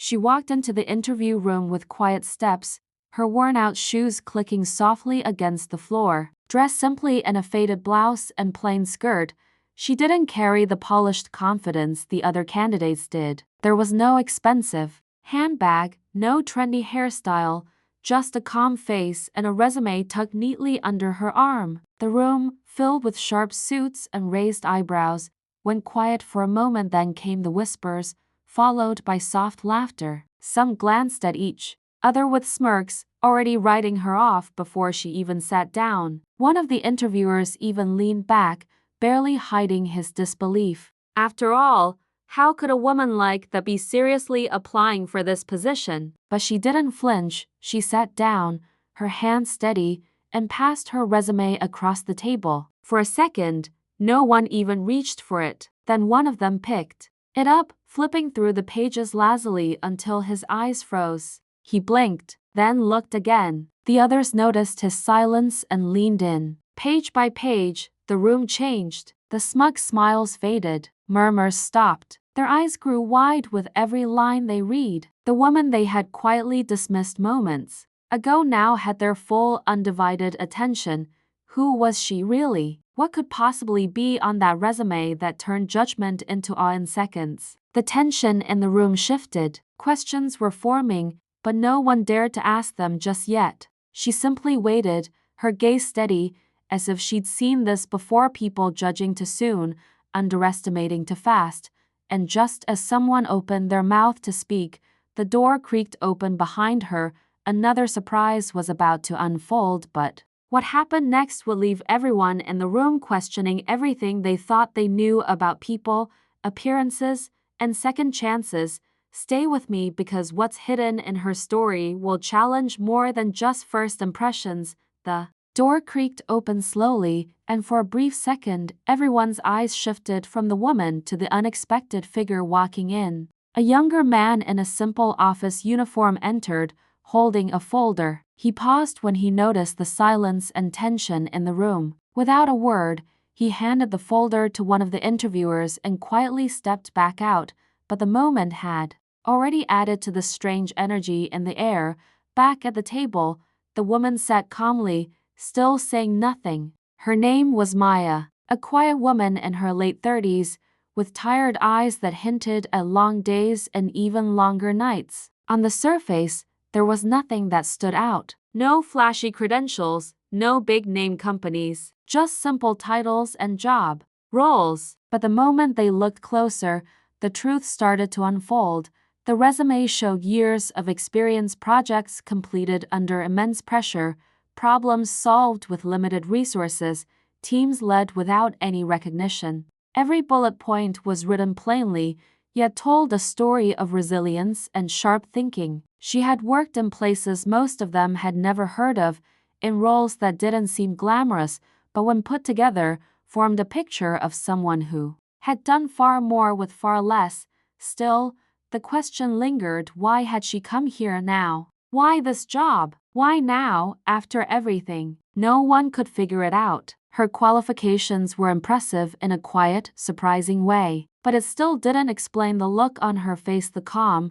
She walked into the interview room with quiet steps, her worn-out shoes clicking softly against the floor. Dressed simply in a faded blouse and plain skirt, she didn't carry the polished confidence the other candidates did. There was no expensive handbag, no trendy hairstyle, just a calm face and a resume tucked neatly under her arm. The room, filled with sharp suits and raised eyebrows, went quiet for a moment. Then came the whispers, followed by soft laughter. Some glanced at each other with smirks, already writing her off before she even sat down. One of the interviewers even leaned back, barely hiding his disbelief. After all, how could a woman like that be seriously applying for this position? But she didn't flinch. She sat down, her hand steady, and passed her resume across the table. For a second, no one even reached for it. Then one of them picked it up, flipping through the pages lazily until his eyes froze. He blinked, then looked again. The others noticed his silence and leaned in. Page by page, the room changed. The smug smiles faded. Murmurs stopped. Their eyes grew wide with every line they read. The woman they had quietly dismissed moments ago now had their full, undivided attention. Who was she really? What could possibly be on that resume that turned judgment into awe in seconds? The tension in the room shifted. Questions were forming, but no one dared to ask them just yet. She simply waited, her gaze steady, as if she'd seen this before, people judging too soon, underestimating too fast. And just as someone opened their mouth to speak, the door creaked open behind her. Another surprise was about to unfold, but what happened next would leave everyone in the room questioning everything they thought they knew about people, appearances, and second chances. Stay with me, because what's hidden in her story will challenge more than just first impressions. The door creaked open slowly, and for a brief second, everyone's eyes shifted from the woman to the unexpected figure walking in. A younger man in a simple office uniform entered, holding a folder. He paused when he noticed the silence and tension in the room. Without a word, he handed the folder to one of the interviewers and quietly stepped back out, but the moment had already added to the strange energy in the air. Back at the table, the woman sat calmly, still saying nothing. Her name was Maya, a quiet woman in her late 30s, with tired eyes that hinted at long days and even longer nights. On the surface, there was nothing that stood out. No flashy credentials, no big-name companies, just simple titles and job roles. But the moment they looked closer, the truth started to unfold. The resume showed years of experience, projects completed under immense pressure, problems solved with limited resources, teams led without any recognition. Every bullet point was written plainly, yet told a story of resilience and sharp thinking. She had worked in places most of them had never heard of, in roles that didn't seem glamorous, but when put together, formed a picture of someone who had done far more with far less. Still, the question lingered: why had she come here now? Why this job? Why now, after everything? No one could figure it out. Her qualifications were impressive in a quiet, surprising way, but it still didn't explain the look on her face, the calm,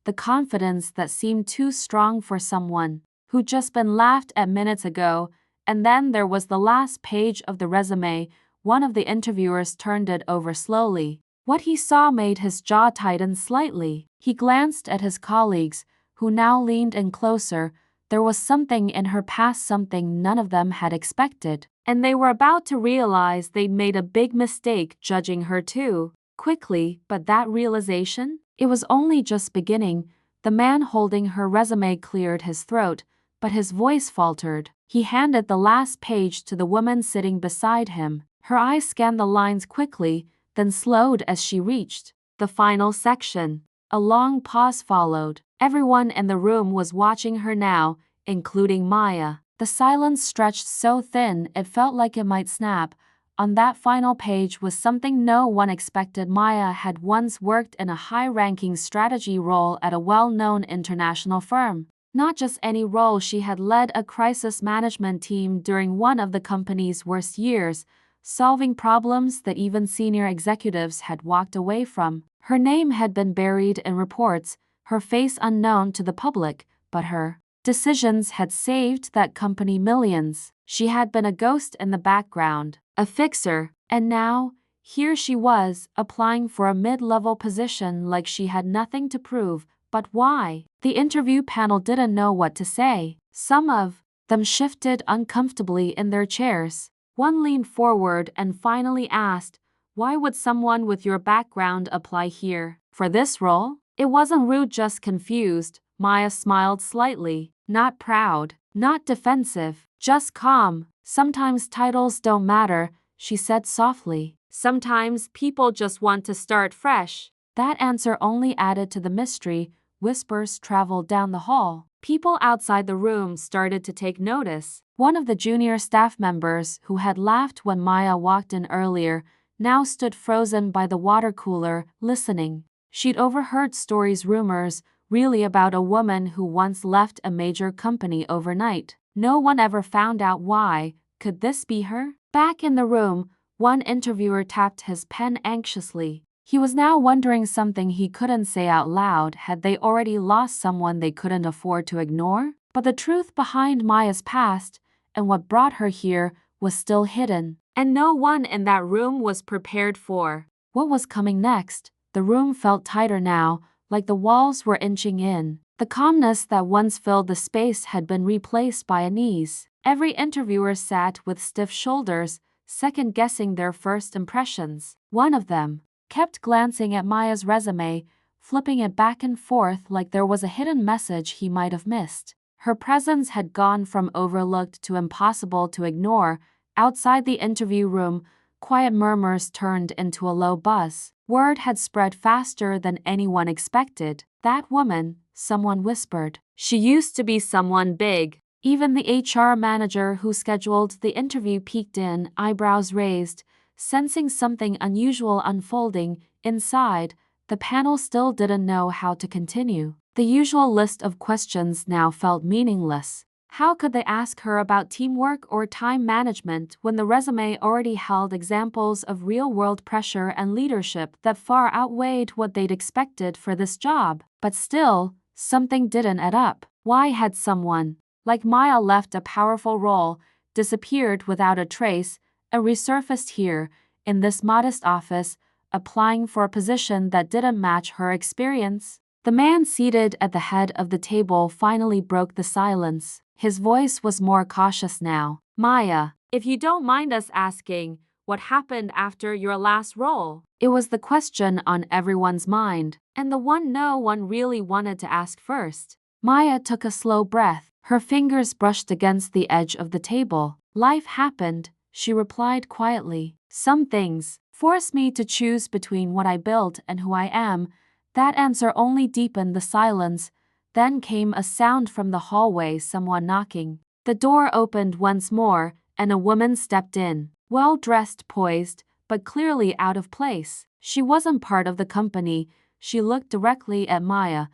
the confidence that seemed too strong for someone who'd just been laughed at minutes ago. And then there was the last page of the resume. One of the interviewers turned it over slowly. What he saw made his jaw tighten slightly. He glanced at his colleagues, who now leaned in closer. There was something in her past, something none of them had expected, and they were about to realize they'd made a big mistake judging her too quickly. But that realization? It was only just beginning. The man holding her resume cleared his throat, but his voice faltered. He handed the last page to the woman sitting beside him. Her eyes scanned the lines quickly, then slowed as she reached the final section. A long pause followed. Everyone in the room was watching her now, including Maya. The silence stretched so thin it felt like it might snap. On that final page was something no one expected. Maya had once worked in a high-ranking strategy role at a well-known international firm. Not just any role, she had led a crisis management team during one of the company's worst years, solving problems that even senior executives had walked away from. Her name had been buried in reports, her face unknown to the public, but her decisions had saved that company millions. She had been a ghost in the background, a fixer, and now, here she was, applying for a mid-level position like she had nothing to prove. But why? The interview panel didn't know what to say. Some of them shifted uncomfortably in their chairs. One leaned forward and finally asked, "Why would someone with your background apply here? For this role?" It wasn't rude, just confused. Maya smiled slightly. Not proud, not defensive, just calm. "Sometimes titles don't matter," she said softly. "Sometimes people just want to start fresh." That answer only added to the mystery. Whispers traveled down the hall. People outside the room started to take notice. One of the junior staff members, who had laughed when Maya walked in earlier, now stood frozen by the water cooler, listening. She'd overheard stories, rumors, really about a woman who once left a major company overnight. No one ever found out why. Could this be her? Back in the room, one interviewer tapped his pen anxiously. He was now wondering something he couldn't say out loud. Had they already lost someone they couldn't afford to ignore? But the truth behind Maya's past and what brought her here was still hidden, and no one in that room was prepared for what was coming next. The room felt tighter now, like the walls were inching in. The calmness that once filled the space had been replaced by unease. Every interviewer sat with stiff shoulders, second-guessing their first impressions. One of them kept glancing at Maya's resume, flipping it back and forth like there was a hidden message he might have missed. Her presence had gone from overlooked to impossible to ignore. Outside the interview room, quiet murmurs turned into a low buzz. Word had spread faster than anyone expected. "That woman," someone whispered. "She used to be someone big." Even the HR manager who scheduled the interview peeked in, eyebrows raised, sensing something unusual unfolding. Inside, the panel still didn't know how to continue. The usual list of questions now felt meaningless. How could they ask her about teamwork or time management when the resume already held examples of real-world pressure and leadership that far outweighed what they'd expected for this job? But still, something didn't add up. Why had someone like Maya left a powerful role, disappeared without a trace, and resurfaced here, in this modest office, applying for a position that didn't match her experience? The man seated at the head of the table finally broke the silence. His voice was more cautious now. "Maya, if you don't mind us asking, what happened after your last role?" It was the question on everyone's mind, and the one no one really wanted to ask first. Maya took a slow breath. Her fingers brushed against the edge of the table. "Life happened," she replied quietly. "Some things forced me to choose between what I built and who I am." That answer only deepened the silence. Then came a sound from the hallway, someone knocking. The door opened once more, and a woman stepped in. Well-dressed, poised, but clearly out of place. She wasn't part of the company. She looked directly at Maya,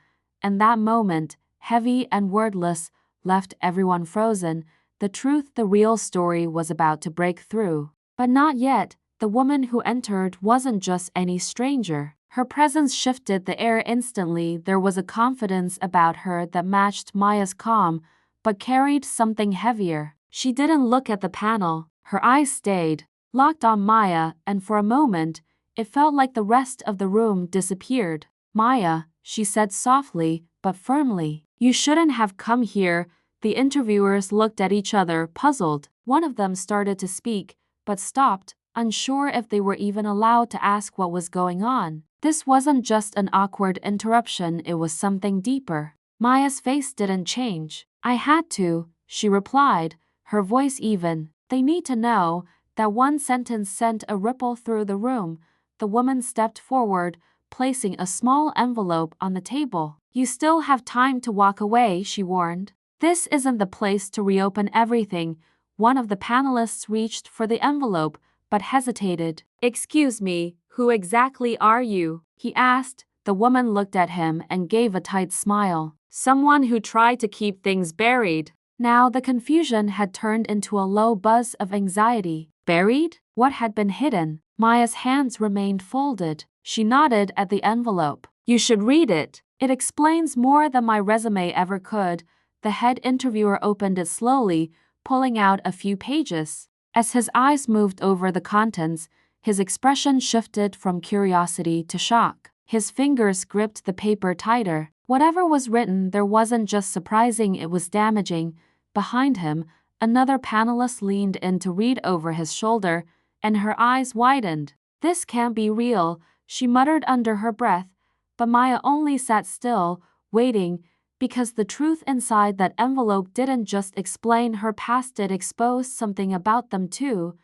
and that moment, heavy and wordless, left everyone frozen. The truth, the real story, was about to break through. But not yet. The woman who entered wasn't just any stranger. Her presence shifted the air instantly. There was a confidence about her that matched Maya's calm, but carried something heavier. She didn't look at the panel. Her eyes stayed locked on Maya, and for a moment, it felt like the rest of the room disappeared. "Maya," she said softly, but firmly, "you shouldn't have come here." The interviewers looked at each other, puzzled. One of them started to speak, but stopped, unsure if they were even allowed to ask what was going on. This wasn't just an awkward interruption, it was something deeper. Maya's face didn't change. "I had to," she replied, her voice even. "They need to know." That one sentence sent a ripple through the room. The woman stepped forward, placing a small envelope on the table. "You still have time to walk away," she warned. "This isn't the place to reopen everything." One of the panelists reached for the envelope, but hesitated. "Excuse me, who exactly are you?" he asked. The woman looked at him and gave a tight smile. "Someone who tried to keep things buried." Now the confusion had turned into a low buzz of anxiety. Buried? What had been hidden? Maya's hands remained folded. She nodded at the envelope. "You should read it." It explains more than my resume ever could. The head interviewer opened it slowly, pulling out a few pages. As his eyes moved over the contents, his expression shifted from curiosity to shock. His fingers gripped the paper tighter. Whatever was written there wasn't just surprising, it was damaging. Behind him, another panelist leaned in to read over his shoulder, and her eyes widened. "This can't be real," she muttered under her breath, but Maya only sat still, waiting, because the truth inside that envelope didn't just explain her past, it exposed something about them too.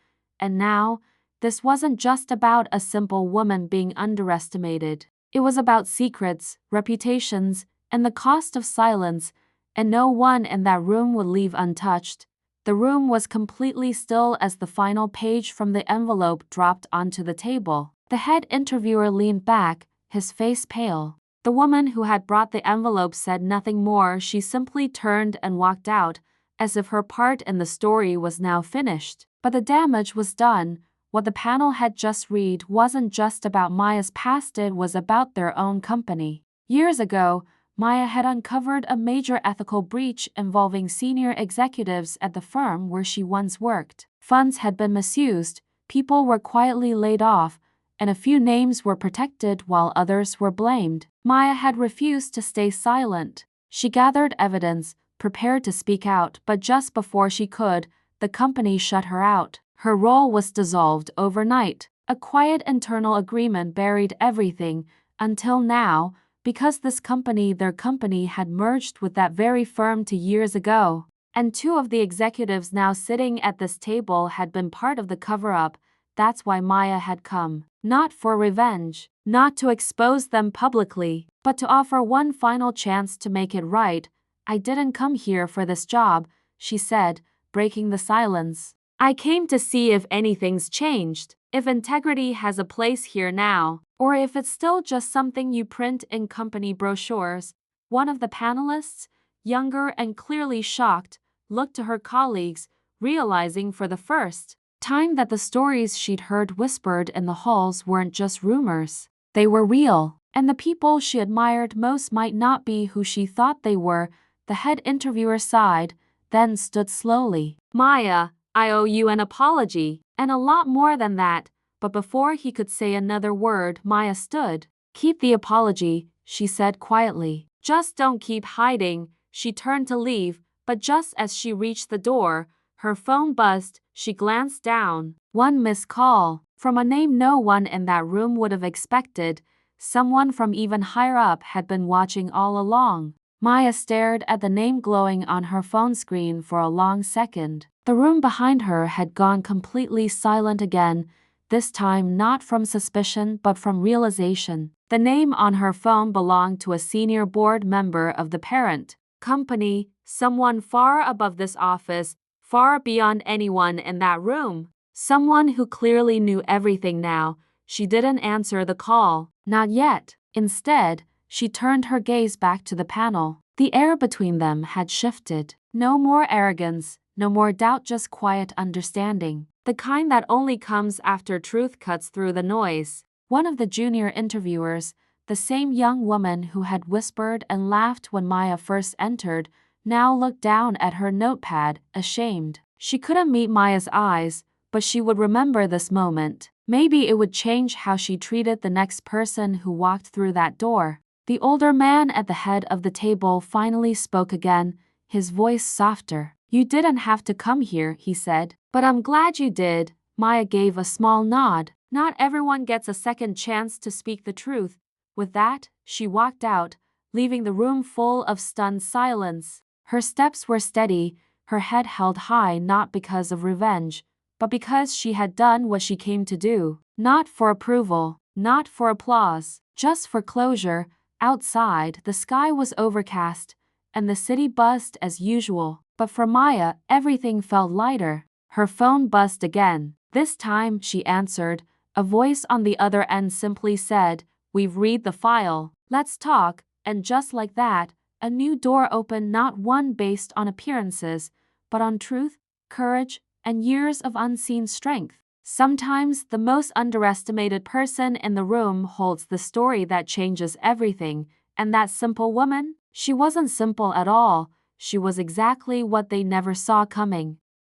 And now, this wasn't just about a simple woman being underestimated. It was about secrets, reputations, and the cost of silence, and no one in that room would leave untouched. The room was completely still as the final page from the envelope dropped onto the table. The head interviewer leaned back, his face pale. The woman who had brought the envelope said nothing more. She simply turned and walked out, as if her part in the story was now finished. But the damage was done. What the panel had just read wasn't just about Maya's past, it was about their own company. Years ago, Maya had uncovered a major ethical breach involving senior executives at the firm where she once worked. Funds had been misused, people were quietly laid off, and a few names were protected while others were blamed. Maya had refused to stay silent. She gathered evidence, prepared to speak out, but just before she could, the company shut her out. Her role was dissolved overnight. A quiet internal agreement buried everything, until now, because their company had merged with that very firm 2 years ago. And 2 of the executives now sitting at this table had been part of the cover-up. That's why Maya had come. Not for revenge, not to expose them publicly, but to offer one final chance to make it right. "I didn't come here for this job," she said, breaking the silence. "I came to see if anything's changed, if integrity has a place here now, or if it's still just something you print in company brochures." One of the panelists, younger and clearly shocked, looked to her colleagues, realizing for the first time that the stories she'd heard whispered in the halls weren't just rumors. They were real, and the people she admired most might not be who she thought they were. The head interviewer sighed, then stood slowly. "Maya, I owe you an apology, and a lot more than that." But before he could say another word, Maya stood. "Keep the apology," she said quietly. "Just don't keep hiding." She turned to leave, but just as she reached the door, her phone buzzed. She glanced down. One missed call, from a name no one in that room would have expected. Someone from even higher up had been watching all along. Maya stared at the name glowing on her phone screen for a long second. The room behind her had gone completely silent again, this time not from suspicion but from realization. The name on her phone belonged to a senior board member of the parent company, someone far above this office, far beyond anyone in that room. Someone who clearly knew everything now. She didn't answer the call. Not yet. Instead, she turned her gaze back to the panel. The air between them had shifted. No more arrogance, no more doubt, just quiet understanding. The kind that only comes after truth cuts through the noise. One of the junior interviewers, the same young woman who had whispered and laughed when Maya first entered, now looked down at her notepad, ashamed. She couldn't meet Maya's eyes, but she would remember this moment. Maybe it would change how she treated the next person who walked through that door. The older man at the head of the table finally spoke again, his voice softer. "You didn't have to come here," he said. "But I'm glad you did." Maya gave a small nod. Not everyone gets a second chance to speak the truth. With that, she walked out, leaving the room full of stunned silence. Her steps were steady, her head held high, not because of revenge, but because she had done what she came to do. Not for approval, not for applause, just for closure. Outside, the sky was overcast, and the city buzzed as usual. But for Maya, everything felt lighter. Her phone buzzed again. This time, she answered. A voice on the other end simply said, "We've read the file. Let's talk." And just like that, a new door opened, not one based on appearances, but on truth, courage, and years of unseen strength. Sometimes the most underestimated person in the room holds the story that changes everything, And that simple woman? She wasn't simple at all. She was exactly what they never saw coming.